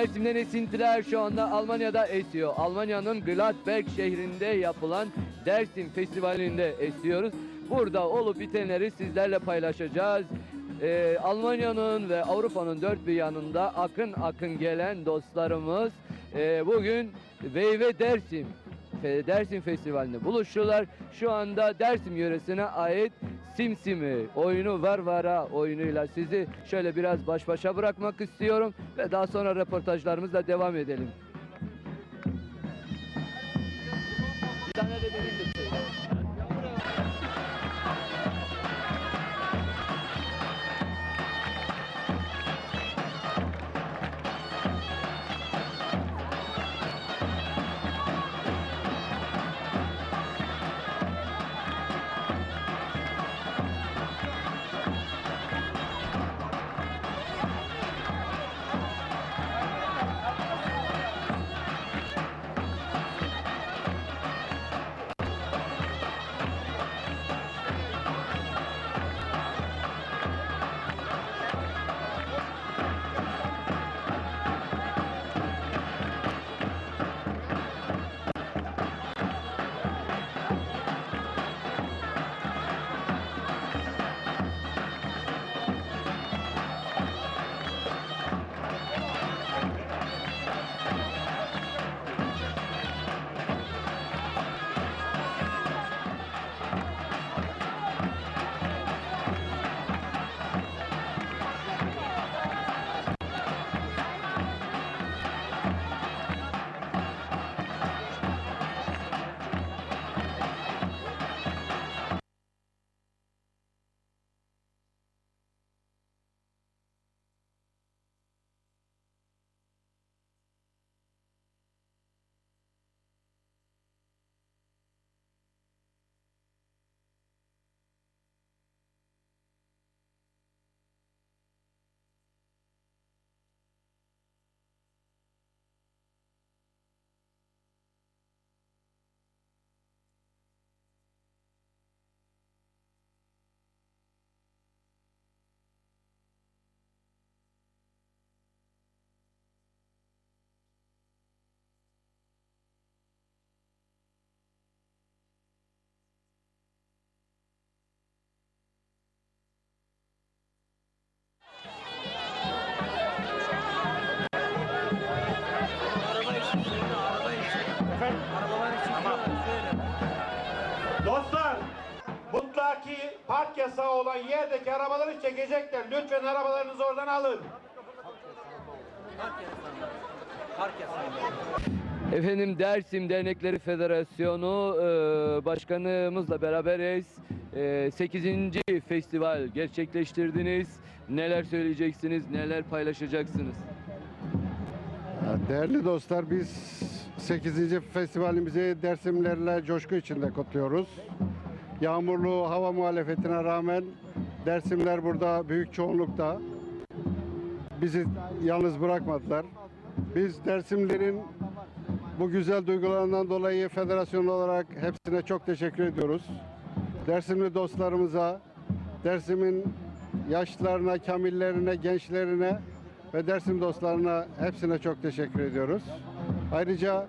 Dersim'den esintiler şu anda Almanya'da esiyor. Almanya'nın Gladbeck şehrinde yapılan Dersim Festivali'nde esiyoruz. Burada olup bitenleri sizlerle paylaşacağız. Almanya'nın ve Avrupa'nın dört bir yanında akın akın gelen dostlarımız bugün Veyve Dersim Festivali'nde buluştular. Şu anda Dersim yöresine ait Simsimi oyunu Varvara oyunuyla sizi şöyle biraz baş başa bırakmak istiyorum ve daha sonra röportajlarımızla devam edelim. Bir tane de benim de söyle. Dostlar, mutlaki park yasağı olan yerdeki arabaları çekecekler. Lütfen arabalarınızı oradan alın. Efendim Dersim Dernekleri Federasyonu Başkanımızla beraberiz. 8. festival gerçekleştirdiniz. Neler söyleyeceksiniz, neler paylaşacaksınız? Değerli dostlar, biz 8. festivalimizi Dersimlerle coşku içinde kutluyoruz. Yağmurlu hava muhalefetine rağmen Dersimler burada büyük çoğunlukta. Bizi yalnız bırakmadılar. Biz Dersimlerin bu güzel duygularından dolayı federasyon olarak hepsine çok teşekkür ediyoruz. Dersimli dostlarımıza, Dersim'in yaşlılarına, kamillerine, gençlerine ve Dersim dostlarına hepsine çok teşekkür ediyoruz. Ayrıca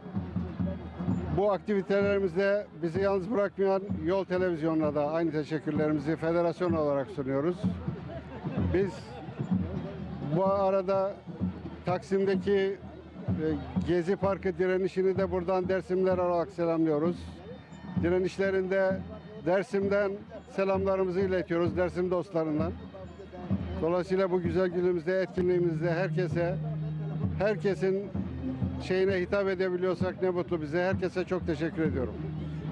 bu aktivitelerimizde bizi yalnız bırakmayan Yol Televizyonu'na da aynı teşekkürlerimizi federasyon olarak sunuyoruz. Biz bu arada Taksim'deki Gezi Parkı direnişini de buradan Dersimler olarak selamlıyoruz. Direnişlerinde Dersim'den selamlarımızı iletiyoruz, Dersim dostlarından. Dolayısıyla bu güzel günümüzde, etkinliğimizde herkesin şeyine hitap edebiliyorsak ne mutlu bize. Herkese çok teşekkür ediyorum.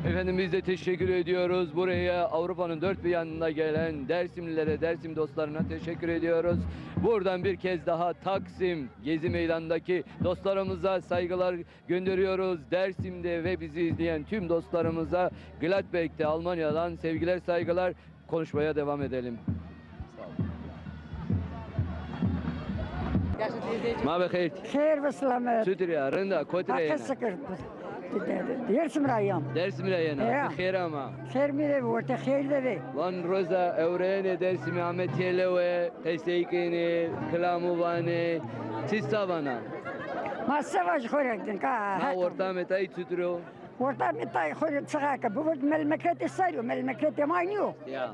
Efendim biz de teşekkür ediyoruz. Buraya Avrupa'nın dört bir yanına gelen Dersimlilere, Dersim dostlarına teşekkür ediyoruz. Buradan bir kez daha Taksim Gezi Meydanı'ndaki dostlarımıza saygılar gönderiyoruz. Dersim'de ve bizi izleyen tüm dostlarımıza Gladbeck'te Almanya'dan sevgiler, saygılar. Konuşmaya devam edelim. ما بخير خير بالسلامات. ستر يا رندا كوتري أخي سكرت Dersim rayam. Dersim rayına. Ya. Bخير ama. Xeyr mi de bu, xeyr de. Van Roza Evrene Dersim Ahmet Yelewe Teseykini Klamuvani Tistavana Ma savaş korektin ka. Na orta metayı tütürüyor. Orta mitay korek çıkaka. Bu memleket istiyor. Memleket mayniyor. Ya.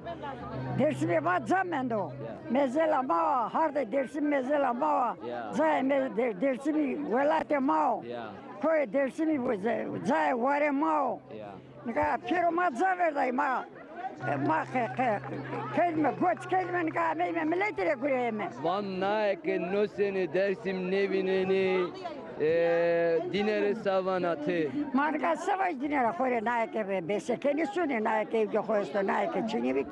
Dersime ma zamendo. Mesela ma harda dersim mesela ma. Ya. Zay dersimi velate ma. Ya. Koy dersimi zay vare ma. Ya. Nika pero ma zaverday ma. Ma kelime goç kelime nika meyme milletere kureyeme. Van naeke no seni dersim nevineni dinere savanatı. Marga savaş dinara kore naike besekeni suni naike yokosto naike çinivik.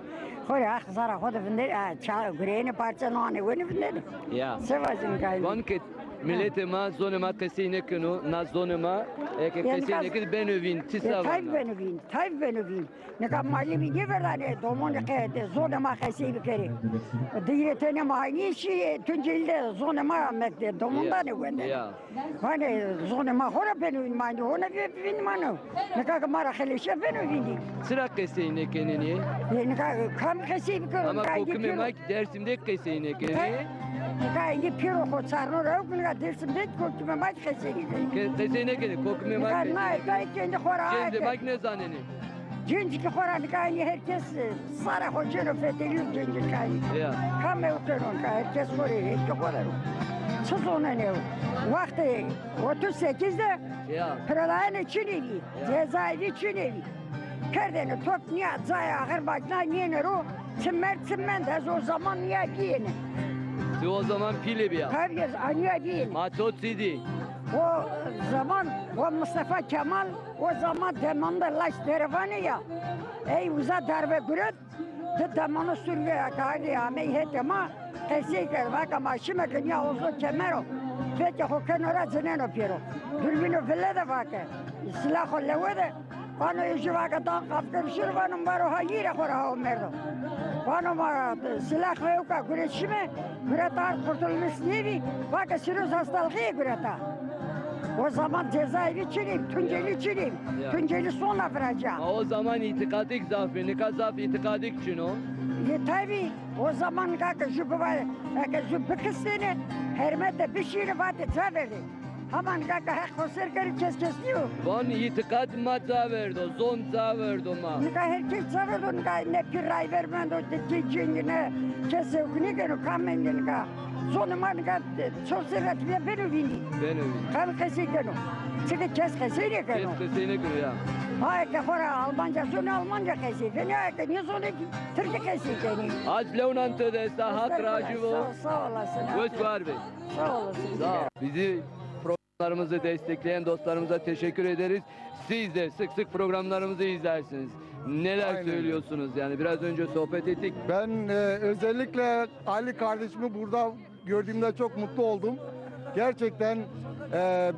Kore akzara kodu vender kureyene parçalanı veni vender. Ya. Savaşın kaydı. Van ket millete ma zonema kesine kenu na zonema eke kesine ket benövin tisavana. Tayyip benuvin. Ne kadar malimi ne verdane domon kaydı zonema kesibi kere. Diretene mahini şey tüncelde zonema mekte domonda ne vender. Ya. Hani zonema hora benuvin mani ona bin manu. Ne kadar mara khelişe benuvin. Sıra kesine kenini. Ne kadar kam kesibi kere. Ama kokume mak dersimde kesine kenini. Nika piro ko sarno ra ukuna dersimde kokume mak kesibi. Kesine kenini kokume mak. Nika kendi hora. Kendi mak ne zaneni. Cinci Kur'an kayı herkes sara hocanı fethediyor cinci kayı. Ya. Kamme oturun kayı herkes soruyor herkes kolar. Söz ona ne? Vakti 38'de Ya. Pırılayın için evi, cezaevi için evi. Kerdeni top niye zaya ahır başına niye o? Çimmen de o zaman niye giyini? O zaman pili bir ya. Herkes niye giyini? Matot sidi. O zaman o Mustafa Kemal o zaman demanda laş dervanı ya. Ey uza darbe güret de demanı sürgüye kaydı ya meyhetema kesikler bak ama şimdi ya uzun kemero. Peki o kenara zinen opero. Dürbünü fille de bak. Silahı levede. Bana işi bak dan kaptır şurbanın var o hayire kora o merdo. Bana ma silah ve uka güreşime güretar kurtulmuş nevi. Bak sürüz hastalığı güretar. O zaman cezaevi çireyim, Tunceli çireyim. Ya. Tunceli sonra vereceğim. O zaman itikadik zafi, nikah zafi itikadik için o. Tabii o zaman kaka jübü var, kaka jübü kıstığını hermette bir şiiri vardı, verdi. Hemen kaka hak kosir karı kesliyor. Van itikat ma zaverdo, zon zaverdo ma. Nika herkes zaverdi, nika ne piray vermendo, cingine kese okunu gönü kamen nika. Sonuma nika sosyal ve beni vindi. Benövin. Kam kese gönü. Çünkü kese ne gönü. Kesine göre ya. Hayır ki hora Almanca sonu Almanca kesi. Beni hayır niye sonu Türkçe kesi beni. Az levnan tedesta hak racivo. Sağ olasın. Göz var be. Sağ olasın. Sağ ol. Bizi programlarımızı destekleyen dostlarımıza teşekkür ederiz. Siz de sık sık programlarımızı izlersiniz. Neler Aynen. söylüyorsunuz yani biraz önce sohbet ettik. Ben özellikle Ali kardeşimi burada gördüğümde çok mutlu oldum. Gerçekten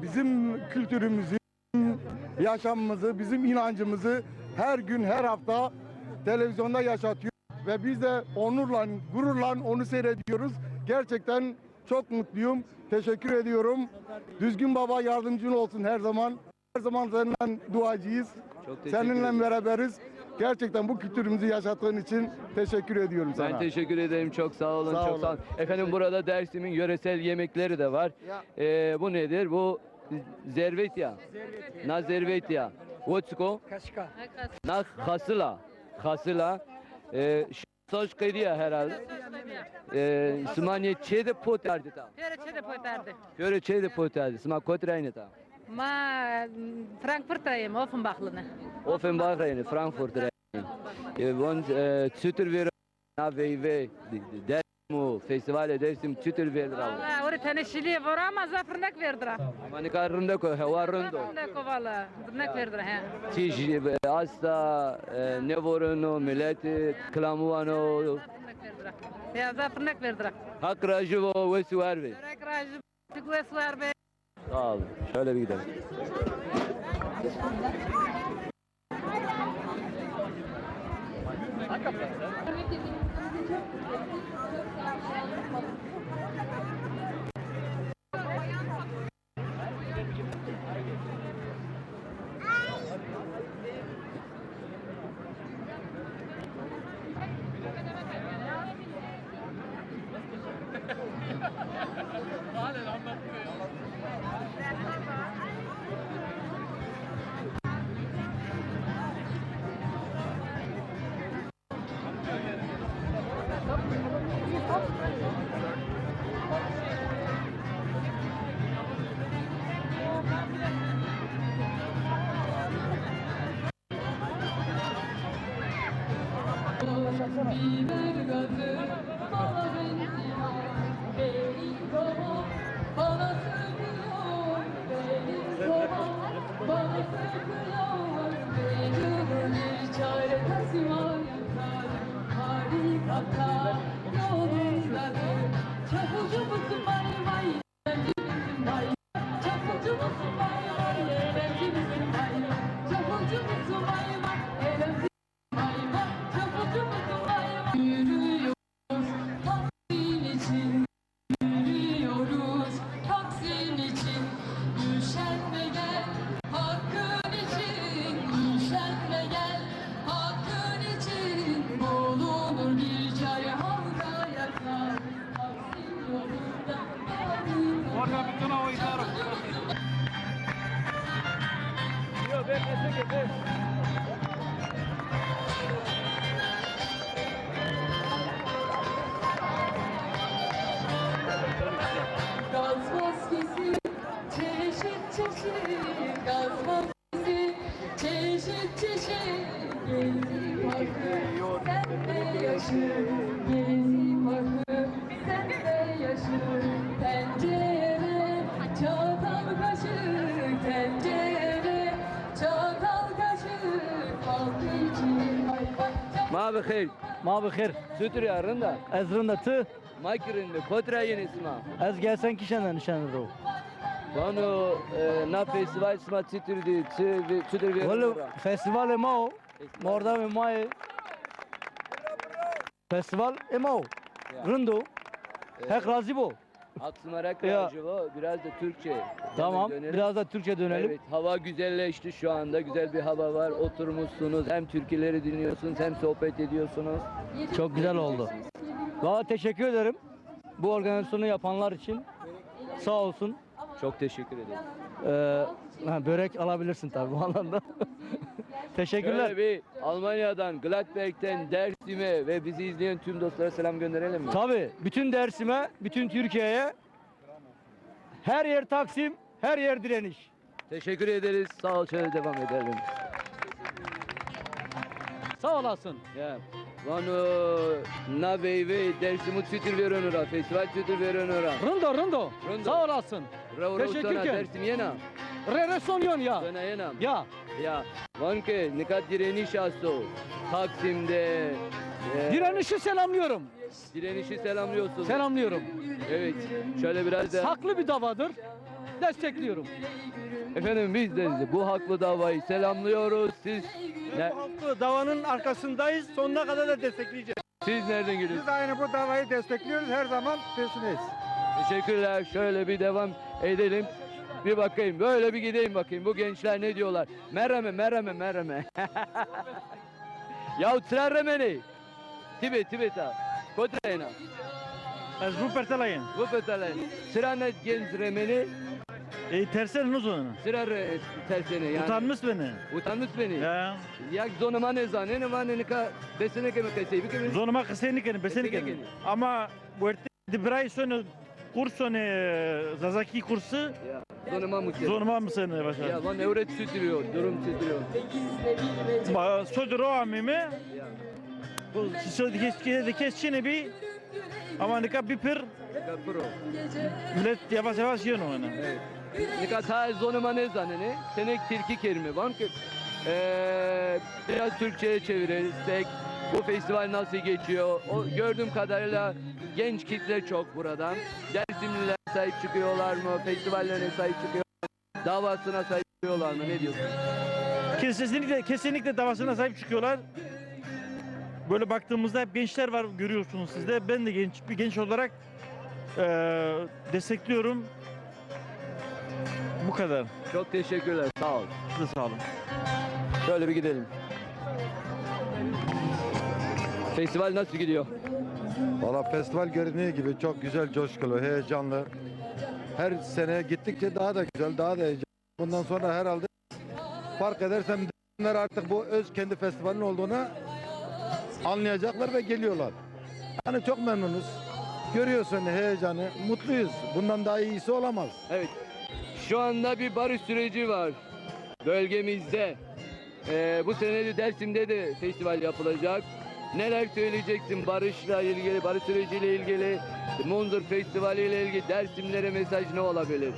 bizim kültürümüzü, yaşamımızı, bizim inancımızı her gün, her hafta televizyonda yaşatıyor. Ve biz de onurla, gururla onu seyrediyoruz. Gerçekten çok mutluyum. Teşekkür ediyorum. Düzgün Baba yardımcın olsun her zaman. Her zaman seninle duacıyız. Çok teşekkür ederim. Seninle beraberiz. Gerçekten bu kültürümüzü yaşattığın için teşekkür ediyorum sana. Ben teşekkür ederim. Çok sağ olun. Sağ çok olun. sağ olun. Efendim burada Dersim'in yöresel yemekleri de var. Bu nedir? Bu zervetya. Na zervetya. Whatsko? Kaşka. Na hasıla. Hasıla. Soş kıyıya herhalde. Smanje çede potardı ta. Перечеде појтарде. Göre çede potardı. Sma kotrayne ta. Ма Франкфурта им, Офенбахлene. Offenbach reyne Frankfurt reyne. Von Tütür ver na ve Dersimu festivale Dersim Tütür ver. Вала, ори тенешили вора, ма зафрнак вердра. Ama ne karında ko havarında. Зафрнак вала, фрнак вердра, he. Tiş asta ne voruno milleti klamuano Зафрнак вердра. Ya zaфрнак вердра. hak rajivo ve suarve. Рек ражи, тигуе суарбе. Sağ olun. Şöyle bir gidelim. Biber gazı bana benziyor. Benim babam bana söküyor. Benim babam bana söküyor. Benim bir çare tasma yakarım. Harikata yolundadır. Çapulcu musun vay vay? Eğlenci misin vay? Çapulcu musun vay vay? Eğlenci misin vay? Çapulcu musun vay vay? Eğlenci vay vay. Çapulcu musun vay vay? Yürüyoruz Taksim için. Yürüyoruz Taksim için. Üşenme gel hakkın için. Üşenme gel hakkın için. Bulunur bir çare halka yakar. Taksim yolunda gaz maskesi çeşit çeşit. Gaz maskesi çeşit çeşit. Gezi parkı sen de yaşa. Gezi parkı sen de yaşa. Tencere çatal kaşık. Tencere çatal kaşık. Halk için hayvan. ما بخير ما بخير ستر يا رندا از رنده تو ما كرنده كترة اسمها از gelsen kişiden nişanı ro وانو نا فestival اسمها ستر دي ستر ولی فستیوال ما مردم مای festival emo rındo hek razı bu Aksımarak Ya. acaba biraz da Türkçe. tamam Dönelim. biraz da Türkçe dönelim. Evet, hava güzelleşti şu anda. Güzel bir hava var. Oturmuşsunuz. Hem türküleri dinliyorsunuz hem sohbet ediyorsunuz. Çok güzel oldu. Valla teşekkür ederim bu organizasyonu yapanlar için. Sağ olsun. Çok teşekkür ederim. Börek alabilirsin tabii bu alanda. Teşekkürler. Şöyle bir Almanya'dan, Gladbeck'ten, Dersim'e ve bizi izleyen tüm dostlara selam gönderelim mi? Tabii bütün Dersim'e, bütün Türkiye'ye her yer Taksim, her yer direniş. Teşekkür ederiz. Sağ ol. Şöyle devam edelim. Sağ olasın. Ja, vano na vejve Dersim'u tütür veronura, festival tütür veronura. Rındo, rındo. Rındo. Sağ olasın. Ravro Teşekkür sana ederim. Dersim yena. Re sonyon ya. Sana yena. Ya. Ya, vanke nikat direniş asto. Taksim'de Direnişi selamlıyorum. direnişi selamlıyorsun. Selamlıyorum. Evet. Şöyle biraz da Haklı bir davadır. Destekliyorum. efendim biz de bu haklı davayı selamlıyoruz. Bu davanın arkasındayız. Sonuna kadar da destekleyeceğiz. Siz nereden geliyorsunuz? Biz de aynı bu davayı destekliyoruz. Her zaman peşindeyiz. Teşekkürler. Şöyle bir devam edelim. Bir bakayım. Böyle bir gideyim bakayım. Bu gençler ne diyorlar? Mereme, mereme, mereme. Ya trarremeni. Tibeta. Kotrayna. Ez Rupertalayın. Bu petalayın. Sıranet genç remeni. Tersen uzun. Sıra tersene yani. Utanmış beni. Utanmış beni. Ya. Jak zonuma ne zane ne mane ne ka besene keme kayseyi bir keme. Zonuma kısenikeni, besenikeni. Besenikeni. Ama bu erte dibray sonu kursu Zazaki kursu Ya zonuma muke. zonuma mı seni başa? Ya van evret sütürüyor, durum sütürüyor. Sodro amimi. Ya. Bu kesçini bir ama nika bir pir Kapro. millet yavaş yavaş yiyor onu. Evet. Ne kadar zonuma ne zane ne? Senek Türki kelime var ki. Biraz Türkçe'ye çevirirsek bu festival nasıl geçiyor? O, gördüğüm kadarıyla genç kitle çok buradan. Dersimliler sahip çıkıyorlar mı? Festivallerine sahip çıkıyor mu? Davasına sahip çıkıyorlar mı? Ne diyorsun? Kesinlikle davasına sahip çıkıyorlar. Böyle baktığımızda hep gençler var görüyorsunuz siz de. Ben de bir genç olarak destekliyorum. Bu kadar. Çok teşekkürler. Sağ ol. Siz de sağ olun. Şöyle bir gidelim. Festival nasıl gidiyor? Valla festival göründüğü gibi çok güzel, coşkulu, heyecanlı. Her sene gittikçe daha da güzel, daha da heyecanlı. Bundan sonra herhalde fark edersem onlar artık bu öz kendi festivalin olduğunu anlayacaklar ve geliyorlar. Yani çok memnunuz. Görüyorsun heyecanı, mutluyuz. Bundan daha iyisi olamaz. Evet. Şu anda bir barış süreci var bölgemizde. Bu sene de Dersim'de de festival yapılacak. Neler söyleyeceksin barışla ilgili, barış süreciyle ilgili, Munzur Festivali ile ilgili Dersimlere mesaj ne olabilir?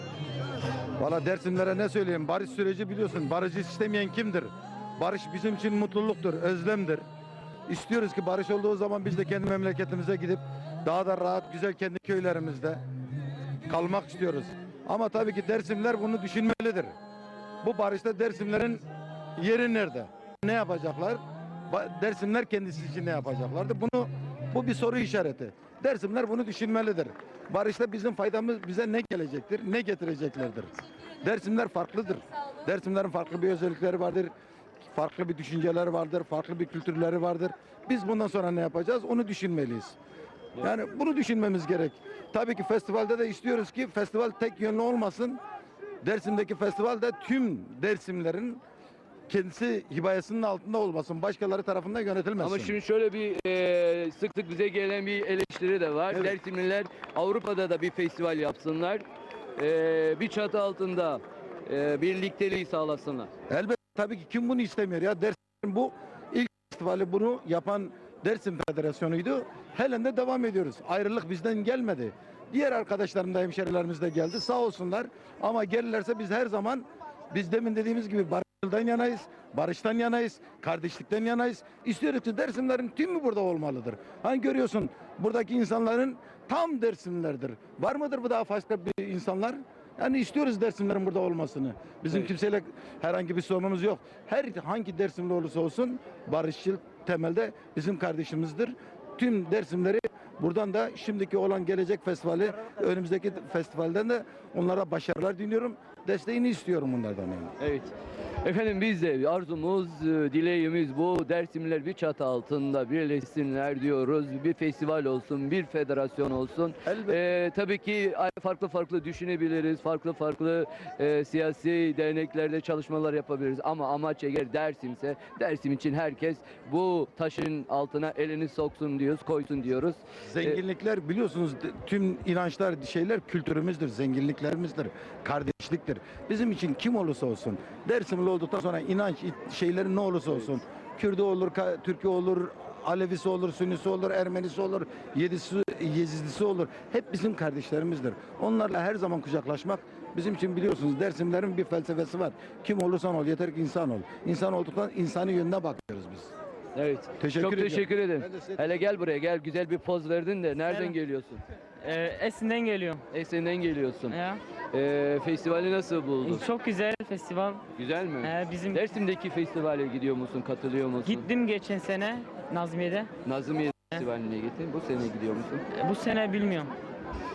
Valla Dersimlere ne söyleyeyim? Barış süreci biliyorsun. Barışı istemeyen kimdir? Barış bizim için mutluluktur, özlemdir. İstiyoruz ki barış olduğu zaman biz de kendi memleketimize gidip daha da rahat, güzel kendi köylerimizde kalmak istiyoruz. Ama tabii ki Dersimler bunu düşünmelidir. Bu barışta Dersimlerin yeri nerede? Ne yapacaklar? Dersimler kendisi için ne yapacaklardı? Bu bir soru işareti. Dersimler bunu düşünmelidir. Barışta bizim faydamız bize ne gelecektir, ne getireceklerdir? Dersimler farklıdır. Dersimlerin farklı bir özellikleri vardır. Farklı bir düşünceleri vardır, farklı bir kültürleri vardır. Biz bundan sonra ne yapacağız? Onu düşünmeliyiz. Yani bunu düşünmemiz gerek. Tabii ki festivalde de istiyoruz ki festival tek yönlü olmasın. Dersim'deki festivalde tüm Dersimlerin kendisi hibayesinin altında olmasın. Başkaları tarafından yönetilmesin. Ama şimdi şöyle bir sık sık bize gelen bir eleştiri de var. Evet. Dersimliler Avrupa'da da bir festival yapsınlar. Bir çatı altında birlikteliği sağlasınlar. Elbette tabii ki kim bunu istemiyor ya. Dersim bu ilk festivali bunu yapan Dersim Federasyonu'ydu. Halen de devam ediyoruz. Ayrılık bizden gelmedi. Diğer arkadaşlarım da hemşerilerimiz de geldi sağ olsunlar. Ama gelirlerse biz her zaman biz demin dediğimiz gibi barıştan yanayız, barıştan yanayız, kardeşlikten yanayız. İstiyoruz ki Dersimlerin tümü burada olmalıdır. Hani görüyorsun buradaki insanların tam Dersimlerdir. Var mıdır bu daha başka bir insanlar? Yani istiyoruz Dersimlerin burada olmasını. Bizim Evet. kimseyle herhangi bir sorunumuz yok. Hangi Dersimli olursa olsun barışçıl temelde bizim kardeşimizdir. Tüm Dersimleri buradan da şimdiki olan gelecek festivali, önümüzdeki festivalden de onlara başarılar diliyorum. Desteğini istiyorum bunlardan yani. Evet. Efendim biz de arzumuz, dileğimiz bu. Dersimliler bir çatı altında birleşsinler diyoruz. Bir festival olsun, bir federasyon olsun. Tabii ki farklı farklı düşünebiliriz. Farklı farklı siyasi derneklerde çalışmalar yapabiliriz. Ama amaç eğer Dersim'se, Dersim için herkes bu taşın altına elini soksun diyoruz, koysun diyoruz. Zenginlikler biliyorsunuz tüm inançlar şeyler kültürümüzdür, zenginliklerimizdir, kardeşliktir. Bizim için kim olursa olsun Dersimli olduktan sonra inanç şeyleri ne olursa olsun Kürdü olur, Türkü olur, Alevisi olur, Sünnisi olur, Ermenisi olur, Yezidisi olur. Hep bizim kardeşlerimizdir. Onlarla her zaman kucaklaşmak bizim için biliyorsunuz Dersimlerin bir felsefesi var. Kim olursan ol yeter ki insan ol. İnsan olduktan insani yönüne bakıyoruz biz. Evet. Teşekkür Çok ediyorum. teşekkür ederim. Ben de size Hele gel buraya gel. Güzel bir poz verdin de nereden Selam. geliyorsun? Esin'den geliyorum. Esen'den geliyorsun. Ya. Festivali nasıl buldun? Çok güzel festival. Güzel mi? Bizim Dersim'deki festivale gidiyor musun? Katılıyor musun? gittim geçen sene Nazmiye'de. Nazımiye Festivali'ne gittin. Bu sene gidiyor musun? Bu sene bilmiyorum.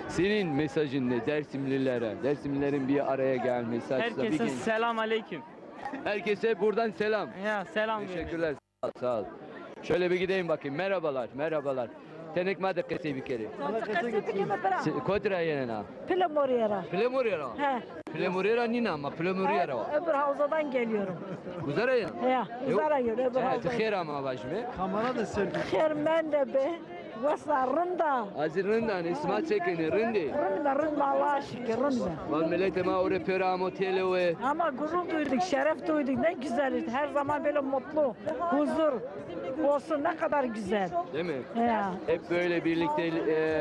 Senin mesajın ne Dersimlilere? Dersimlilerin bir araya gelmesi açısından bir Herkese genç. selam aleyküm. Herkese buradan selam. Ya selam veriyorum. Teşekkürler. Sağ ol. Şöyle bir gideyim bakayım. Merhabalar. Merhabalar. Tenek madde kese bir kere. Kodra yenena. Plamoriera. Plemuriera. He. Plemuriera nina ama Plemuriera. Öbür havzadan geliyorum. Güzel ya. He. Uzara geliyor öbür havzadan. Tıkher ama başme. Kermen de be. Vasa rında. Azir rından ismat çekini rindi. Rında Allah'a şükür rında. Val millete ma ore peramo tele ve Ama gurur duyduk, şeref duyduk. Ne güzel. Her zaman böyle mutlu, huzur olsun ne kadar güzel. değil mi? He. Hep böyle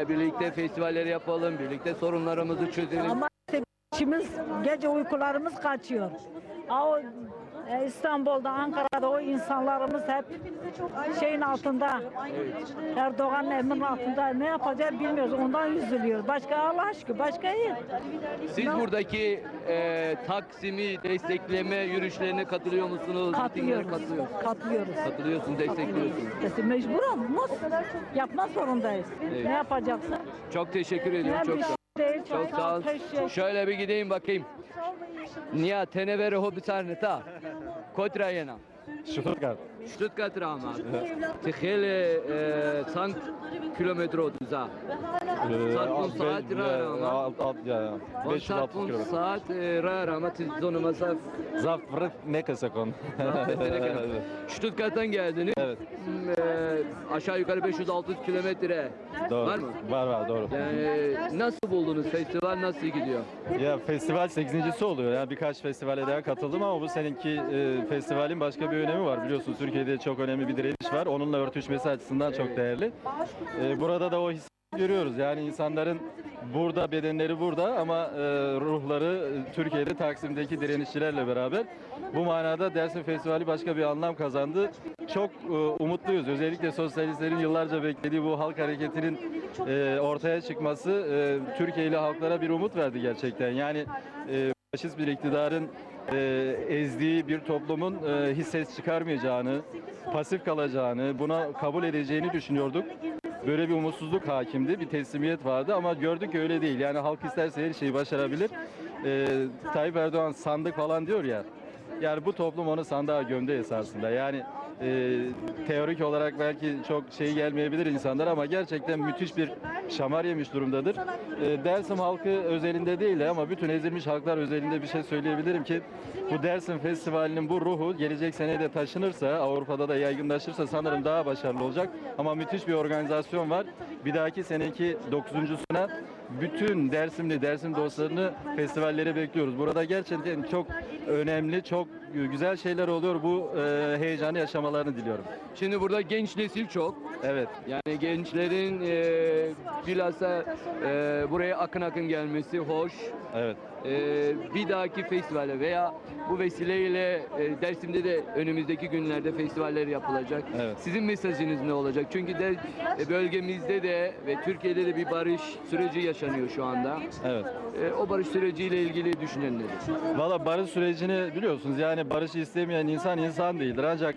birlikte festivalleri yapalım, birlikte sorunlarımızı çözelim. Ama işte içimiz, gece uykularımız kaçıyor. O İstanbul'da, Ankara'da o insanlarımız hep şeyin altında, Erdoğan'ın emrinin altında ne yapacağız bilmiyoruz. Ondan üzülüyoruz. Başka Allah aşkına, başka iyi. Siz buradaki Taksim'i destekleme yürüyüşlerine katılıyor musunuz? Mitinglere Katılıyoruz. katılıyor- Katılıyoruz. Katılıyorsun, destekliyorsun. İşte mecburuz. Yapmak zorundayız. Evet. Ne yapacaksın? Çok teşekkür ediyorum. Ben Çok bir sağ ol. şey değil. Çok sağ ol. Teşekkür. Şöyle bir gideyim bakayım. Nia tenevere hobisarne ta. Kodra yena. Stuttgart. Stuttgart rama. Tihele 100 kilometre oduza. Sarpun saat rarama. 560 kilometre. saat rarama tizonu masaf. Zafrık ne kasakon. Stuttgart'tan geldiniz. Evet. Aşağı yukarı 500-600 kilometre. Doğru. Var mı? Var doğru. Yani nasıl buldunuz? Festival nasıl gidiyor? Ya festival 8.'si oluyor. Yani birkaç festivale daha katıldım ama bu seninki festivalin başka bir önemi var. Biliyorsun Türkiye'de çok önemli bir direniş var. Onunla örtüşmesi açısından çok değerli. Burada da o hissi görüyoruz. Yani insanların burada, bedenleri burada ama ruhları Türkiye'de Taksim'deki direnişçilerle beraber. Bu manada Dersim Festivali başka bir anlam kazandı. Çok umutluyuz. Özellikle sosyalistlerin yıllarca beklediği bu halk hareketinin ortaya çıkması Türkiye'li halklara bir umut verdi gerçekten. Yani faşist bir iktidarın ezdiği bir toplumun hiç ses çıkarmayacağını, pasif kalacağını, buna kabul edeceğini düşünüyorduk. Böyle bir umutsuzluk hakimdi, bir teslimiyet vardı ama gördük ki öyle değil. Yani halk isterse her şeyi başarabilir. Tayyip Erdoğan sandık falan diyor ya. Yani bu toplum onu sandığa gömdü esasında. Yani teorik olarak belki çok şey gelmeyebilir insanlar ama gerçekten müthiş bir şamar yemiş durumdadır. Dersim halkı özelinde değil ama bütün ezilmiş halklar özelinde bir şey söyleyebilirim ki bu Dersim Festivali'nin bu ruhu gelecek sene de taşınırsa, Avrupa'da da yaygınlaşırsa sanırım daha başarılı olacak. Ama müthiş bir organizasyon var. Bir dahaki seneki 9.suna bütün Dersimli, Dersim dostlarını festivallere bekliyoruz. Burada gerçekten çok önemli, çok güzel şeyler oluyor. Bu heyecanı yaşamalarını diliyorum. Şimdi burada genç nesil çok. Evet. Yani gençlerin bilhassa buraya akın akın gelmesi hoş. Evet. Bir dahaki festivale veya bu vesileyle Dersim'de de önümüzdeki günlerde festivaller yapılacak. Evet. Sizin mesajınız ne olacak? Çünkü de bölgemizde de ve Türkiye'de de bir barış süreci yaşanıyor şu anda. Evet. O barış süreciyle ilgili düşünen nedir? Valla barış sürecini biliyorsunuz. Yani barışı istemeyen insan değildir. Ancak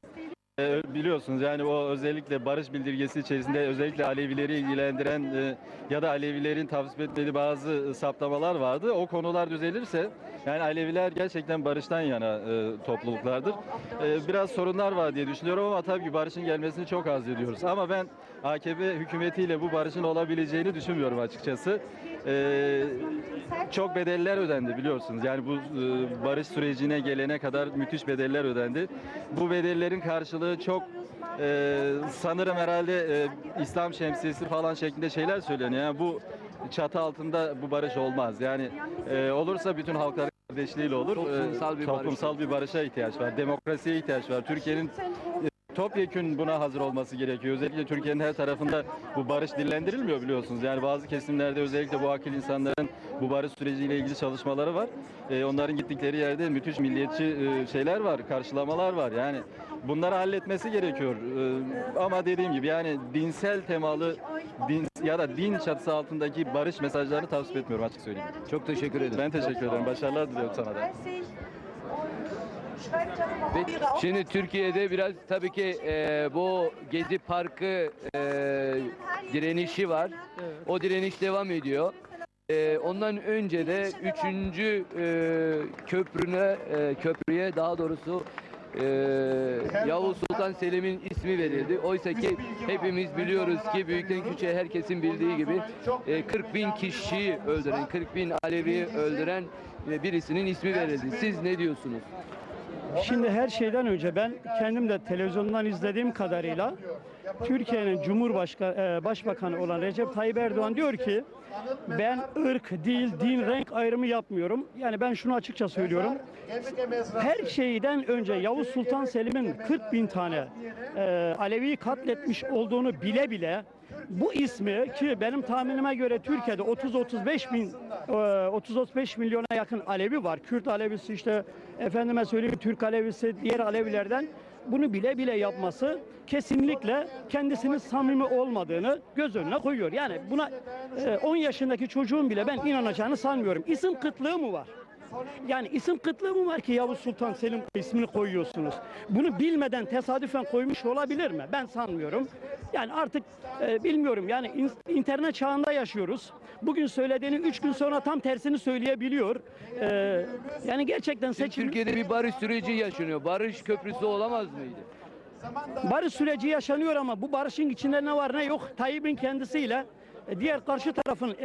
biliyorsunuz yani o özellikle barış bildirgesi içerisinde özellikle Alevileri ilgilendiren ya da Alevilerin tavsiye etmediği bazı saptamalar vardı. O konular düzelirse yani Aleviler gerçekten barıştan yana topluluklardır. Biraz sorunlar var diye düşünüyorum ama tabii ki barışın gelmesini çok arzu ediyoruz. Ama ben AKP hükümetiyle bu barışın olabileceğini düşünmüyorum açıkçası. Çok bedeller ödendi biliyorsunuz. Yani bu barış sürecine gelene kadar müthiş bedeller ödendi. Bu bedellerin karşılığı çok sanırım herhalde İslam şemsiyesi falan şeklinde şeyler söyleniyor. Yani bu çatı altında bu barış olmaz. Yani olursa bütün halkların kardeşliğiyle olur. Toplumsal bir barışa ihtiyaç var. Demokrasiye ihtiyaç var. Türkiye'nin topyekün buna hazır olması gerekiyor. Özellikle Türkiye'nin her tarafında bu barış dillendirilmiyor biliyorsunuz. Yani bazı kesimlerde özellikle bu akil insanların bu barış süreciyle ilgili çalışmaları var. Onların gittikleri yerde müthiş milliyetçi şeyler var, karşılamalar var. Yani bunları halletmesi gerekiyor. Ama dediğim gibi yani dinsel temalı ya da din çatısı altındaki barış mesajlarını tavsiye etmiyorum açık söyleyeyim. Çok teşekkür ederim. Ben teşekkür ederim. Başarılar diliyorum sana da. Şimdi Türkiye'de biraz tabii ki bu Gezi Parkı direnişi var. O direniş devam ediyor. Ondan önce de 3. köprüye daha doğrusu Yavuz Sultan Selim'in ismi verildi. Oysa ki hepimiz biliyoruz ki büyükten küçüğe herkesin bildiği gibi 40.000 kişiyi öldüren, 40.000 Alevi'yi öldüren birisinin ismi verildi. Siz ne diyorsunuz? Şimdi her şeyden önce ben kendim de televizyondan izlediğim kadarıyla Türkiye'nin Başbakanı olan Recep Tayyip Erdoğan diyor ki ben ırk, dil, din, renk ayrımı yapmıyorum. Yani ben şunu açıkça söylüyorum. Her şeyden önce Yavuz Sultan Selim'in 40.000 tane Alevi'yi katletmiş olduğunu bile bile bu ismi ki benim tahminime göre Türkiye'de 30-35 milyona yakın Alevi var. Kürt Alevisi işte efendime söyleyeyim Türk Alevisi diğer Alevilerden bunu bile bile yapması kesinlikle kendisinin samimi olmadığını göz önüne koyuyor. Yani buna 10 yaşındaki çocuğun bile ben inanacağını sanmıyorum. İsim kıtlığı mı var? Yani isim kıtlığı mı var ki Yavuz Sultan Selim ismini koyuyorsunuz? Bunu bilmeden tesadüfen koymuş olabilir mi? Ben sanmıyorum. Yani artık bilmiyorum yani internet çağında yaşıyoruz. Bugün söylediğini 3 gün sonra tam tersini söyleyebiliyor. Yani gerçekten seçim... Türkiye'de bir barış süreci yaşanıyor. Barış köprüsü olamaz mıydı? Barış süreci yaşanıyor ama bu barışın içinde ne var ne yok Tayyip'in kendisiyle diğer karşı tarafın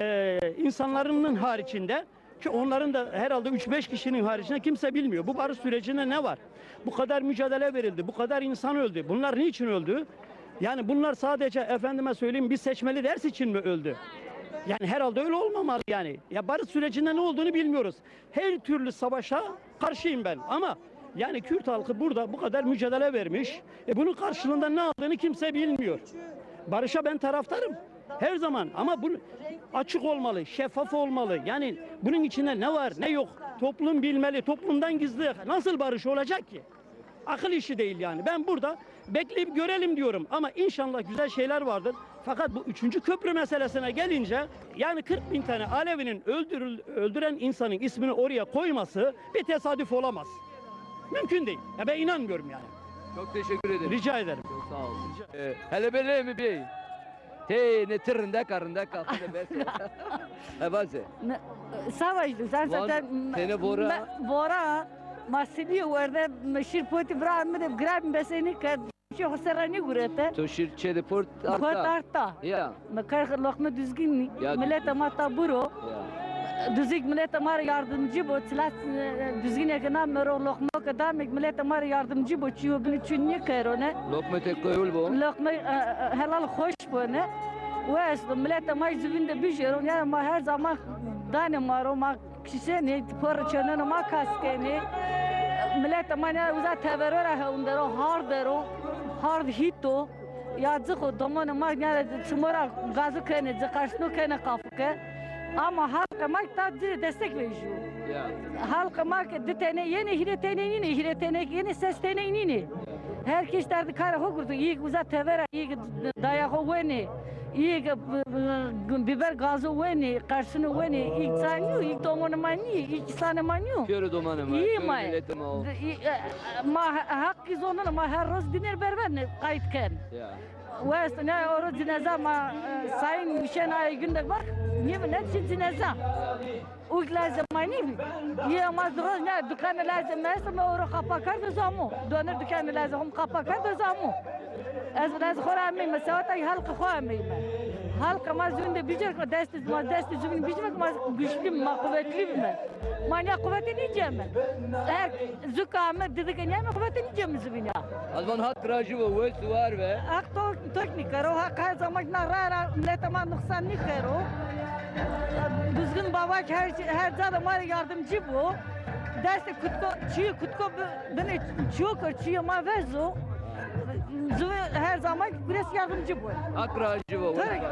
insanların haricinde, ki onların da herhalde 3-5 kişinin haricinde kimse bilmiyor. Bu barış sürecinde ne var? Bu kadar mücadele verildi, bu kadar insan öldü. Bunlar niçin öldü? Yani bunlar sadece efendime söyleyeyim bir seçmeli ders için mi öldü? Yani herhalde öyle olmamalı yani. Ya barış sürecinde ne olduğunu bilmiyoruz. Her türlü savaşa karşıyım ben ama yani Kürt halkı burada bu kadar mücadele vermiş. Bunun karşılığında ne aldığını kimse bilmiyor. Barışa ben taraftarım. Her zaman ama bu açık olmalı, şeffaf olmalı. Yani bunun içinde ne var, ne yok. Toplum bilmeli. Toplumdan gizli nasıl barış olacak ki? Akıl işi değil yani. Ben burada bekleyip görelim diyorum ama inşallah güzel şeyler vardır. Fakat bu 3. köprü meselesine gelince yani 40 bin tane Alevinin öldüren insanın ismini oraya koyması bir tesadüf olamaz. Mümkün değil. Ya ben inanmıyorum yani. Çok teşekkür ederim. Rica ederim. Çok sağ olun. Hele böyle mi bey? Te ne tırında karında kafada bese. Ha bazı. Savaştı. Sen zaten Seni Bora. Bora masiliyor orada meşhur poti bırakmadım. Grab beseni kad. Şu hasarani gurete. To şirçe de port Port arta. arta. Ya. Makar lokma düzgün. Ya. Millet ama taburo. Ya. Düzgün millet ama yardımcı bu. Silah düzgün yakına mero lokma kadar millet ama yardımcı bu. Çiğ bunu çünkü kerone. Lokma tek koyul bu. Lokma helal hoş bu ne? Ve millet ama zübinde bir şey. Yani ma her zaman dane maro ma kişi ne por çanına ma kaskeni. Millet ama ne uzat teverora ha undero hardero hard hito. Ya zıko domana ma yani çumara gazı kene zıkaşno kene kafuke. Ama halka ma da destek veriyor. Ya. Halka ma detene yeni hiretene yeni ses teneni. Herkes derdi kara hokurdu. İyi uzat tevera iyi dayak weni. İyi biber gazı weni, karşını weni. İlk sanıyor, ilk domana mani, ilk sana manıyor. Köre domanı mı? İyi Köre mi? milletim o. Ma hakkı zonuna ma her roz diner berber ne kayıtken. Ya. West ne oru cenazə ma sayın Müşen ayı günde bak. Niye ne için cenazə? Uyk lazım mani mi? Ya ma droz ne dükkanı lazım neyse ma oru kapakar da zamu. Döner dükkanı lazım kapakar da zamu. Az khorami mesawat ay halka khorami. Halka ma zünde bicer dest zün bicer ma güçlü ma kuvvetli mi? Manya kuvveti diyeceğim ben. Eğer zükame dedik ne mi kuvveti diyeceğim zübina. Alman hat krajı bu ve suvar ve. Akto teknik karo hak her zaman rara milletama noksan ni karo. Düzgün babak her zaman yardımcı bu. Derste kutko beni çok çiğ ma vezo. Her zaman güneş yardımcı bu. Akrajı bu. Tabii ki.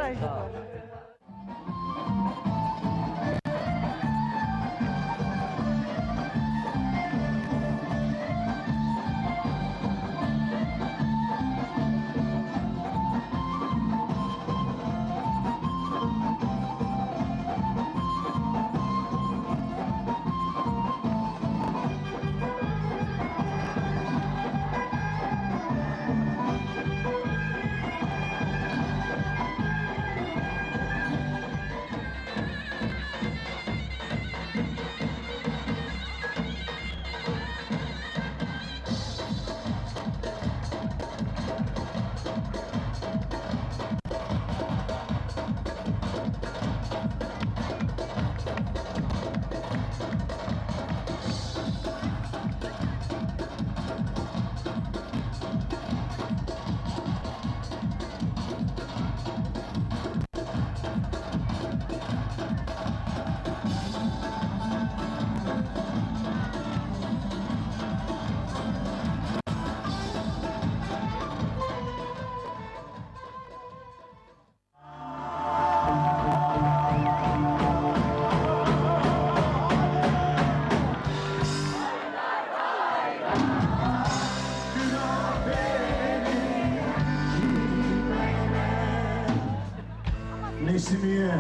Nesimiye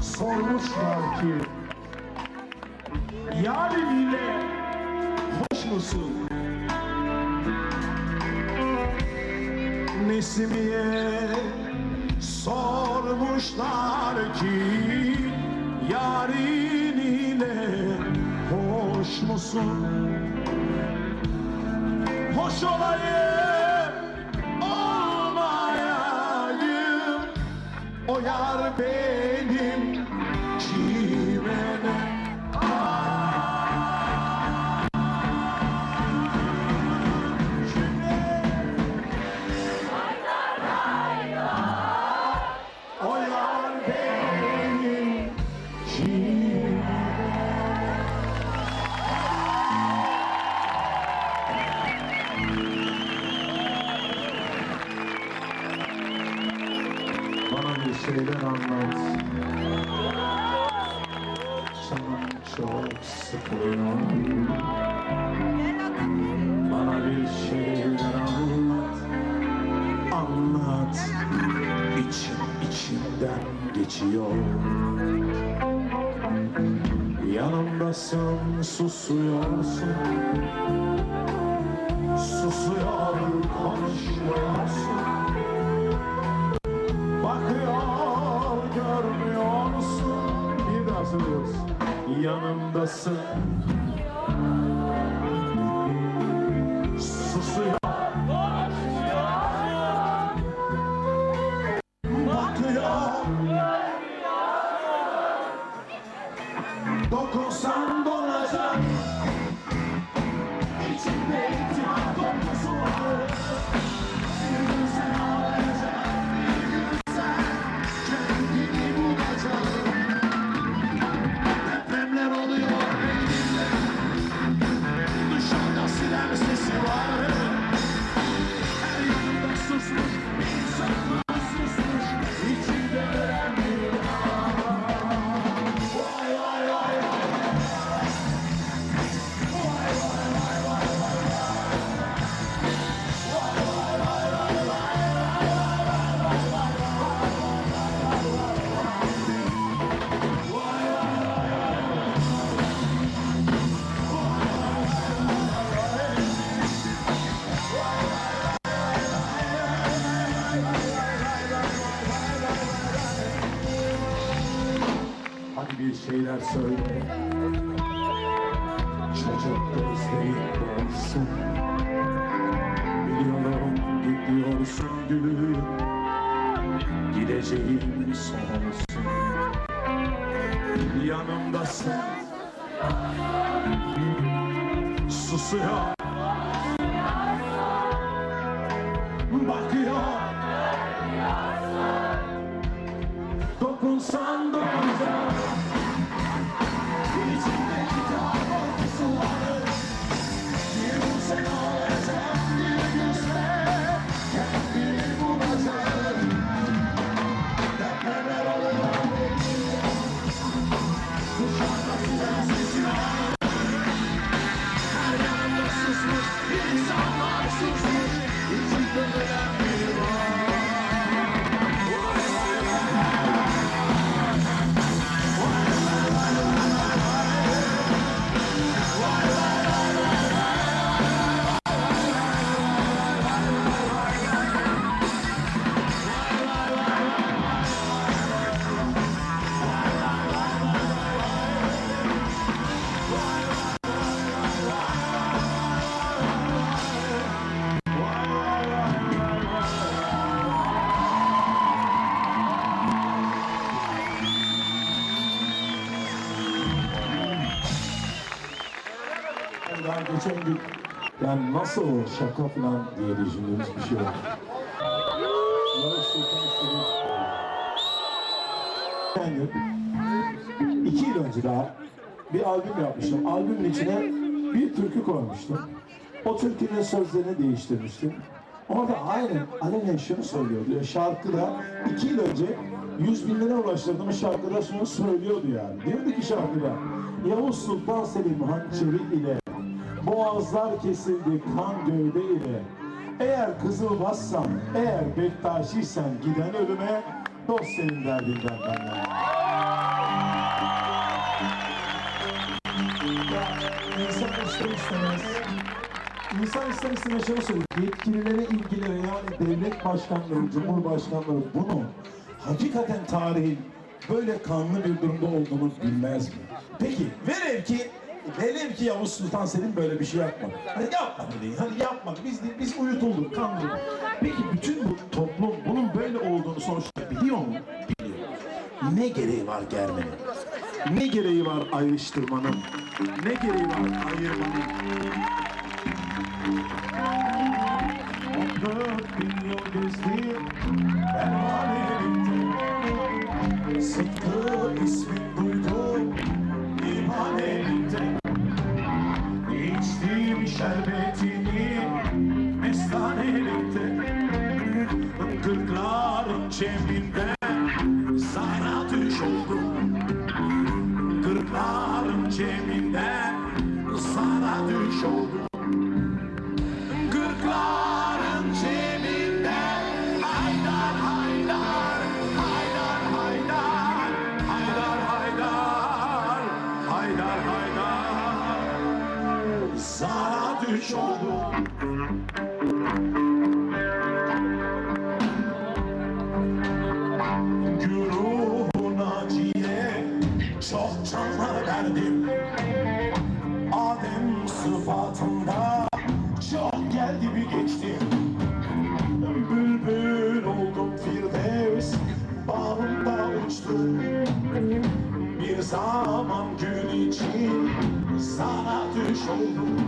sormuşlar ki yariniyle hoş musun? Nesimiye sormuşlar ki yariniyle hoş musun? Hoş olayım olmayayım yar benim kime ne? O yar benim kime? Bana bir şeyler anlat. Canım çok sıkılıyor. Bana bir şeyler anlat. Anlat. İçimden geçiyor. Yanımdasın, susuyorsun. Susuyor, konuşmuyorsun. Bakıyor, görmüyor musun? Bir daha söylüyoruz. Yanımdasın. Susuyor. Bakıyor. Dokunsan donacak. İçinde ihtimal kokusu var. Bir gün sen ağlayacak. Bir gün sen kendini bulacak. Depremler oluyor beynimde. Dışarıda siren sesi var. Her yanımda susmuş insanlar susmuş. İçimde ölen biri var. Vay vay vay vay. Vay vay vay vay vay vay. Vay vay vay vay vay. Hadi bir şeyler söyle. Çocuk gözlerin dolsun. Biliyorum gidiyorsun gülüm. Gideceğim sonsun. Yanımdasın. Susuyor. Bakıyor. Dokunsan dokunsan. İçinde kitap kokusu var. Bir gün sen ağlayacak, bir gün sen kendini bulacak. Depremler oluyor beynimde. Dışarıda siren sesi var. Her yanımda susmuş, insanlar susmuş. İçimde ölen biri var. Daha geçen gün yani nasıl o şaka falan diye düşündüğümüz bir şey oldu. Yavuz Sultan Selim. Ben gün 2 yıl önce daha bir albüm yapmıştım. Albümün içine bir türkü koymuştum. O türkünün sözlerini değiştirmiştim. Orada aynen alenen şunu söylüyordu. Şarkıda 2 yıl önce 100.000 lira ulaştırdığımız şarkıda şunu söylüyordu yani. Diyordu ki şarkıda Yavuz Sultan Selim hançeri ile boğazlar kesildi kan gövde ile. Eğer Kızılbaşsan, eğer Bektaşiysen giden ölüme dost senin derdinden benden. İnsan ister istemez. İnsan ister istemez şunu söylüyor. Yetkililere, ilgilere yani devlet başkanları, cumhurbaşkanları bunu hakikaten tarihin böyle kanlı bir durumda olduğunu bilmez mi? Peki velev ki Yavuz Sultan Selim böyle bir şey yapmadı. Hani yapmadı değil, hani yapmadı. Biz uyutulduk, kandırdık. Peki bütün bu toplum bunun böyle olduğunu sonuçta biliyor mu? Biliyor. Ne gereği var germenin? Ne gereği var ayrıştırmanın? Ne gereği var ayırmanın? 14 milyon gözlü pervanelikte Sıtkı ismin duydum imanelikte İçtiğim şerbetini mestanelikte Kırkların ceminden sana düş oldum Kırkların ceminden sana düş oldum Kırkların ceminden haydar haydar haydar haydar haydar haydar haydar haydar sana düş oldum Güruhuna ciye çok canlar verdim Adem sıfatında çok geldi bir geçtim Bülbül oldum Firdevs bağımda uçtum Bir zaman gün için sana düş oldum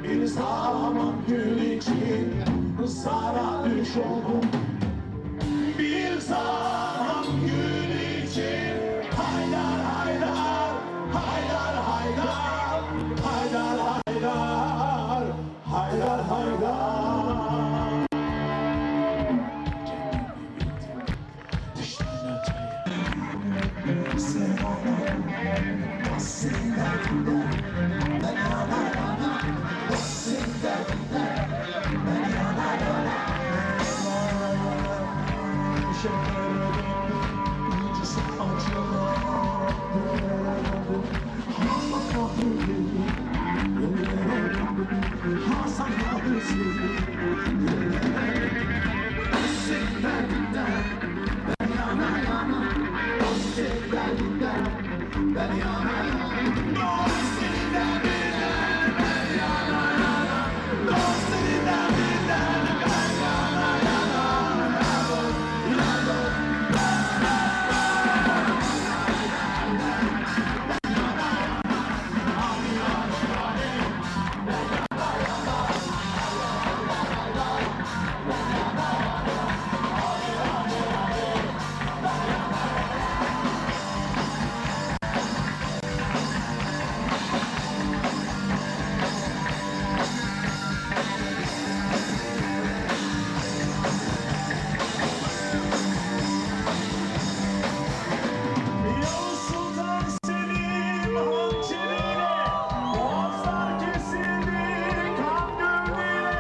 Bir zaman gün için sana düş oldum Bir zaman gün için haydar haydar haydar haydar haydar haydar haydar haydar Düşlerine çayır Sen ona senin derdinden Ben yana yana senin derdinden Ben yana yana Şekerim incisi acılar Hasan abisi Senin derdinden ben yana yana Senin derdinden ben yana yana Senin derdinden ben yana yana Senin derdinden ben yana yana Yavuz Sultan Selim hançeriyle boğazlar kesildi kan gövdeyle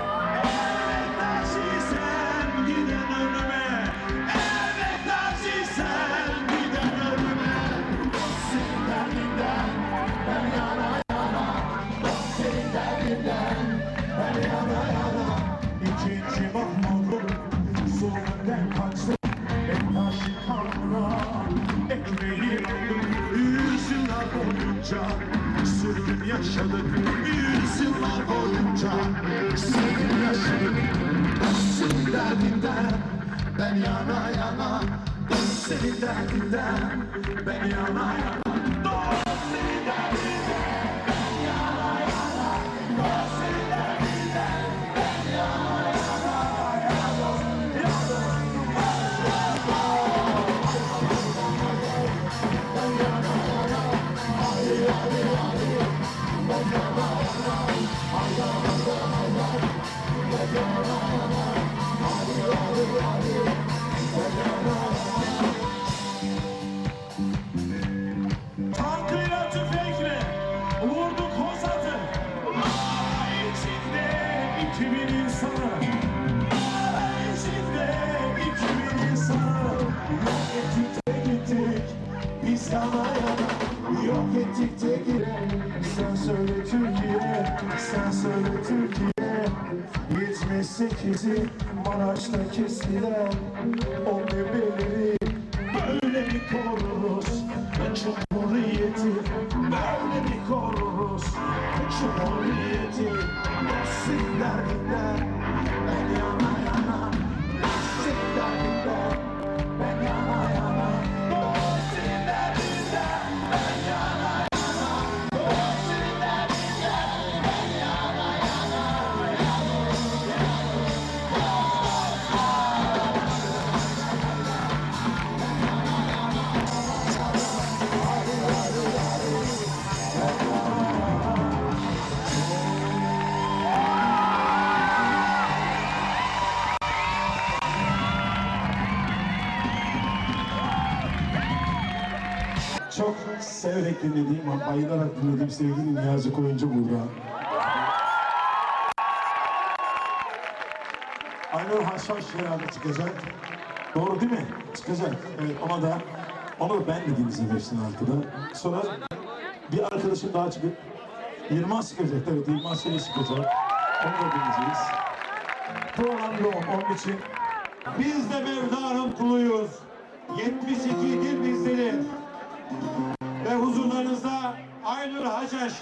Evet Naci sen giden ölüme Evet Naci sen giden ölüme Senin derdinden ben yana yana Senin derdinden ben yana yana İkinci Mahmud'un zulmünden kaçtı Ektaş'ın kanına ekmeği aldım Yüzyıllar boyunca sürgün yaşadık Yüzyıllar boyunca sürgün yaşadık Senin derdinden ben yana yana Senin derdinden ben yana yana Senin derdinden ben yana yana Senin derdinden ben yana Tankıyla tüfekle vurduk Hozat'ı Mağara içinde 2000 insanı Mağara içinde 2000 insanı Yok ettik de gittik biz yana yana Yok ettik de girelim Sen söyle Türkiye Sen söyle Türkiye 78'i Maraş'ta kestiler O bebeleri böyle mi koruruz Cumhuriyeti böyle mi koruruz Cumhuriyeti Senin derdinden ben yana yana Senin derdinden ben yana yana severek dinlediğim, bayılarak dinlediğim sevgili Niyazi Koyuncu burada. Aynur Haşhaş herhalde çıkacak. Doğru değil mi? Çıkacak. Evet, onu da ben de dinleyeceksin arkada. Sonra bir arkadaşım daha çıkıp Yılmaz çıkacak. Evet, Yılmaz Seli çıkacak. Onu da dinleyeceğiz. Program yoğun. Onun için biz de Mevla'nın kuluyuz. 72 dil bizdedir. Ve huzurlarınızda Aynur Haşhaş.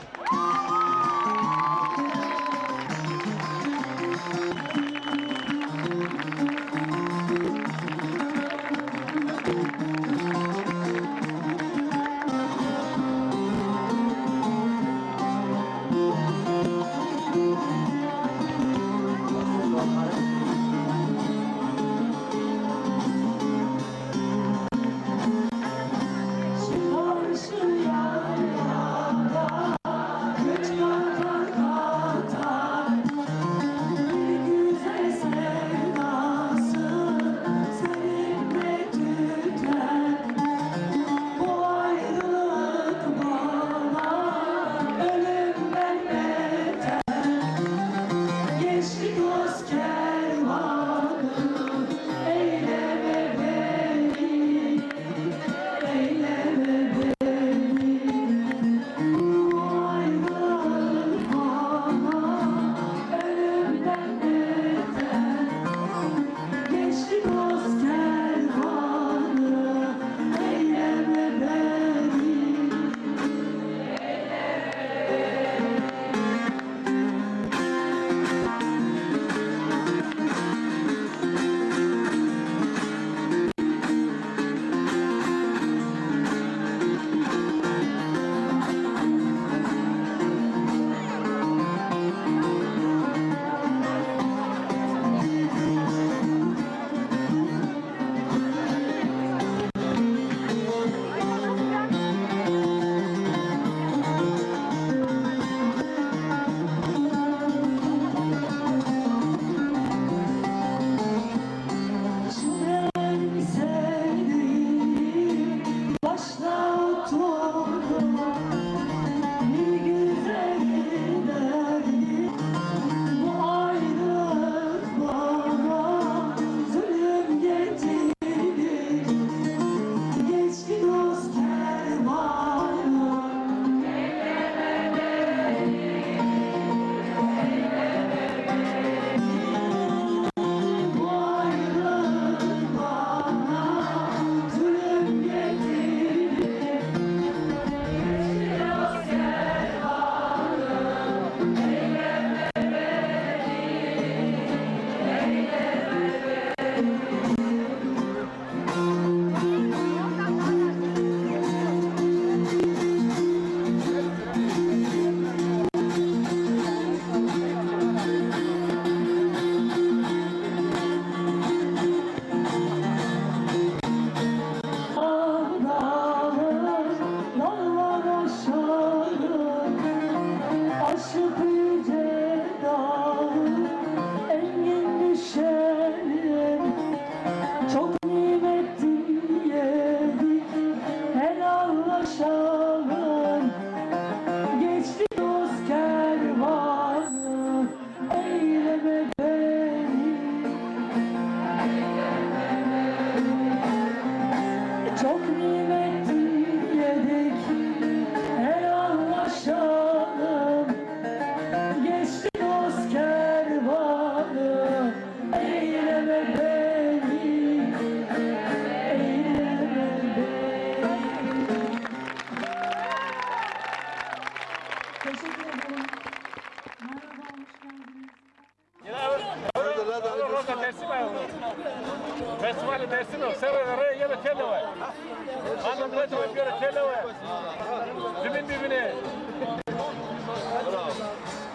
Festivali Dersim'e serverlere yeme kelleve. Annem ne zaman göre kelleve. Dibin dibine.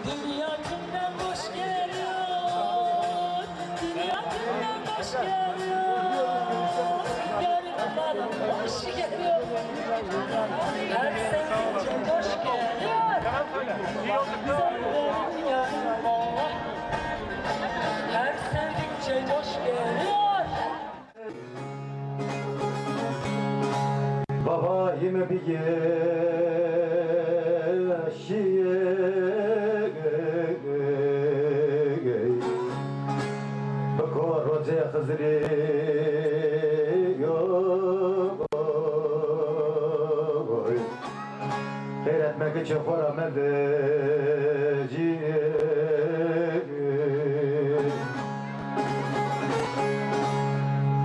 Dünya kimden boş geliyor, dünya kimden boş geliyor. Gönlüm bana boş geliyor, her sevince boş geliyor. Her sevdikçe boş geliyor. Baba Kime bir yeşiye Bakor hoca Hızri Hayretmek için koramedeciye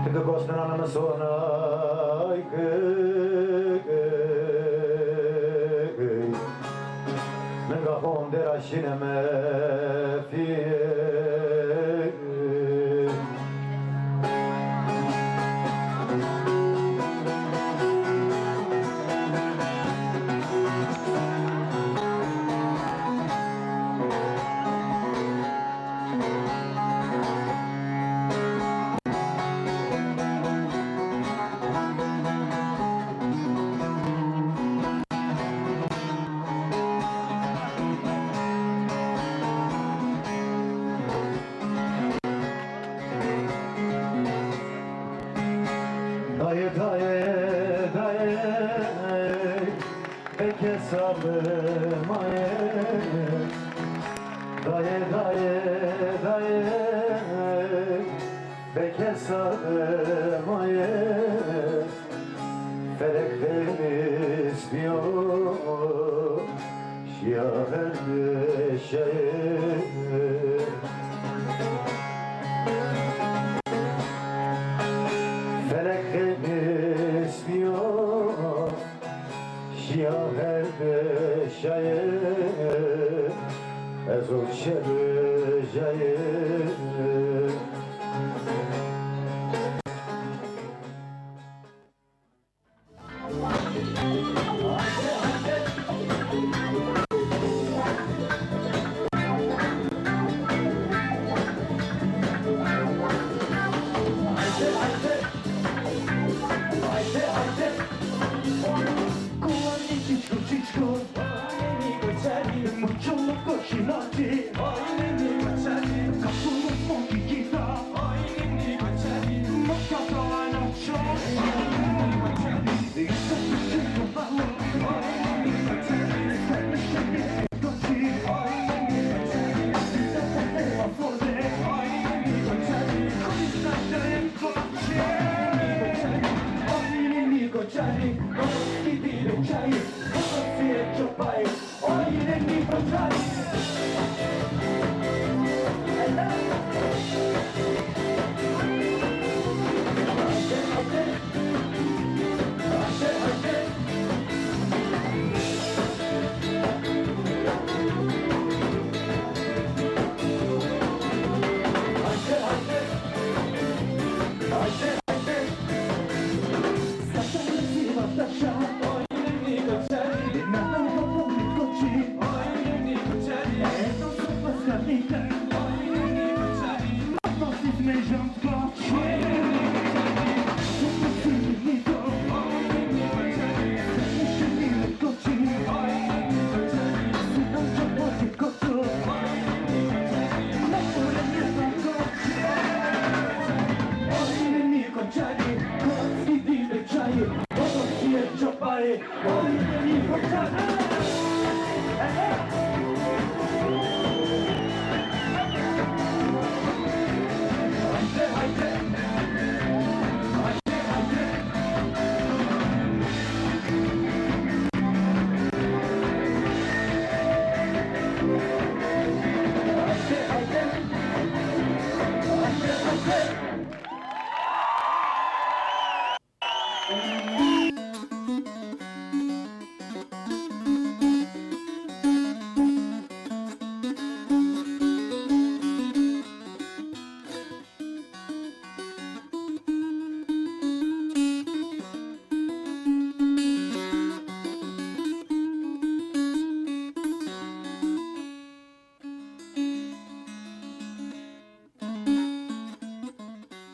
Tıkı kostun anımı sonay Megafon deraşineme fiye Dayı dayı dayı Beke sardım ayı Dayı dayı dayı Beke sardım ayı Felek beni istiyor Şiaher şeyi Felek beni istiyor Şiaher şeyi Ezul şereceği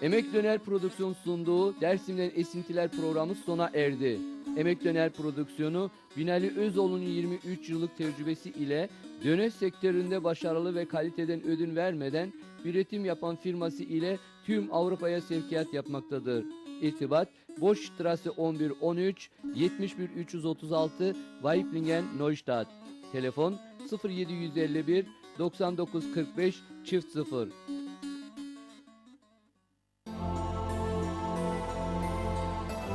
Emek Döner Prodüksiyon sunduğu Dersim'den Esintiler programı sona erdi. Emek Döner Prodüksiyonu, Binali Özoğlu'nun 23 yıllık tecrübesi ile döner sektöründe başarılı ve kaliteden ödün vermeden üretim yapan firması ile tüm Avrupa'ya sevkiyat yapmaktadır. irtibat Boschstraße 11 13 71 336 Weiblingen Neustadt. Telefon 0751 99 45 0.